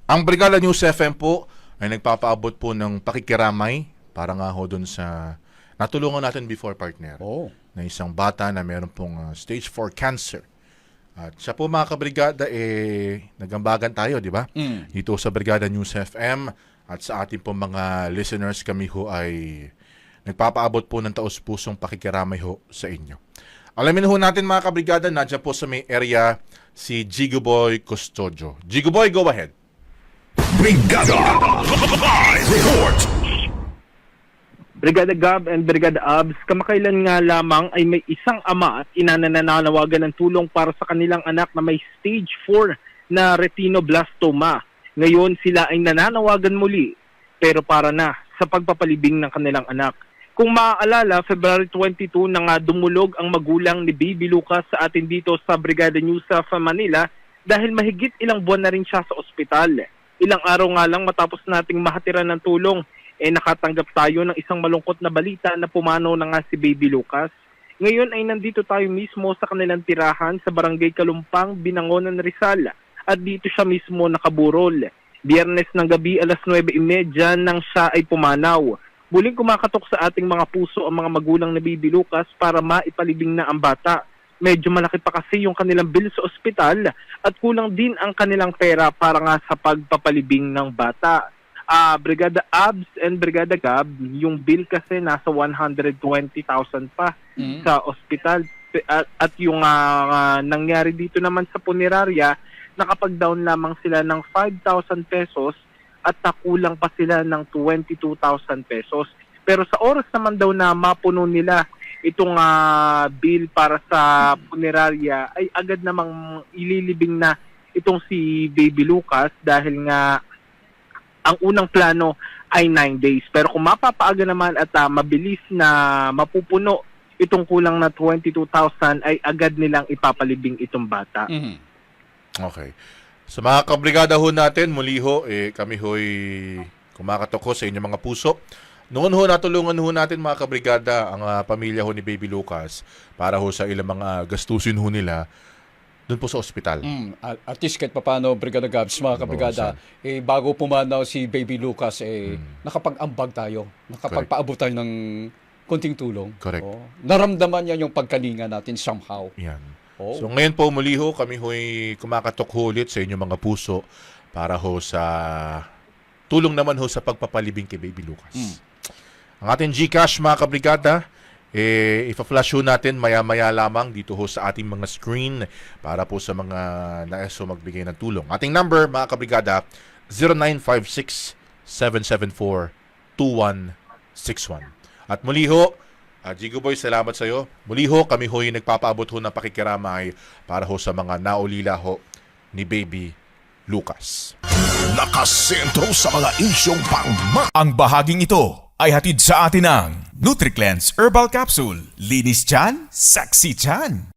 Ang Brigada News FM po ay nagpapaabot po ng pakikiramay para nga ho dun sa natulungan natin before, partner, na isang bata na meron pong stage 4 cancer. At siya po, mga kabrigada, nagambagan tayo, di ba? Dito sa Brigada News FM at sa ating po mga listeners, kami ho ay nagpapaabot po ng taos-pusong pakikiramay ho sa inyo. Alamin ho natin, mga kabrigada, nandiyan po sa may area si Jigo Boy Custodio. Jigo Boy, go ahead. Brigada Live Report. Brigada Gab and Brigada Abs, kamakailan nga lamang ay may isang ama at ina na nananawagan ng tulong para sa kanilang anak na may stage 4 na retinoblastoma. Ngayon sila ay nananawagan muli pero para na sa pagpapalibing ng kanilang anak. Kung maaalala, February 22 na nga dumulog ang magulang ni Baby Lucas sa atin dito sa Brigada News sa Manila dahil mahigit ilang buwan na rin siya sa ospital. Ilang araw nga lang matapos nating mahatiran ng tulong, nakatanggap tayo ng isang malungkot na balita na pumanaw na nga si Baby Lucas. Ngayon ay nandito tayo mismo sa kanilang tirahan sa Barangay Kalumpang, Binangonan, Rizal. At dito siya mismo nakaburol. Biyernes ng gabi alas 9:30 nang siya ay pumanaw. Muling kumakatok sa ating mga puso ang mga magulang na Baby Lucas para maipalibing na ang bata. Medyo malaki pa kasi yung kanilang bill sa ospital at kulang din ang kanilang pera para nga sa pagpapalibing ng bata. Brigada Abs and Brigada Gab, yung bill kasi nasa 120,000 pa sa ospital. At yung nangyari dito naman sa punerarya, nakapag-down lamang sila ng 5,000 pesos at nakulang pa sila ng 22,000 pesos. Pero sa oras naman daw na mapuno nila itong bill para sa punerarya, ay agad namang ililibing na itong si Baby Lucas dahil nga ang unang plano ay 9 days. Pero kung mapapaaga naman at mabilis na mapupuno itong kulang na 22,000 ay agad nilang ipapalibing itong bata. Okay. Sa mga kabrigada ho natin, muli ho, kami ho'y kumakatok ho sa inyong mga puso. Noon ho, natulungan ho natin, mga kabrigada, ang pamilya ho ni Baby Lucas para ho sa ilang mga gastusin ho nila doon po sa ospital. At least kahit paano, Brigada Gabs, mga kabrigada, bago pumanaw si Baby Lucas, nakapag-ambag tayo, nakapagpaabot tayo ng konting tulong. Correct. Naramdaman niya yung pagkalinga natin somehow. Yan. So ngayon po muli ho, kami ho'y kumakatok ho ulit sa inyong mga puso para ho sa tulong naman ho sa pagpapalibing kay Baby Lucas. Ang ating GCash, mga kabrigada, ipa-flash ho natin maya-maya lamang dito ho sa ating mga screen para po sa mga nais ho magbigay ng tulong. Ating number, mga kabrigada, 0956-774-2161. At muli ho, Jigo Boy, salamat sa iyo. Muli ho, kami ho'y nagpapaabot ho ng pakikiramay para ho sa mga naulila ho ni Baby Lucas. Nakasentro sa mga isyong Ang bahaging ito ay hatid sa atin ng NutriCleanse Herbal Capsule. Linis tiyan, sexy tiyan.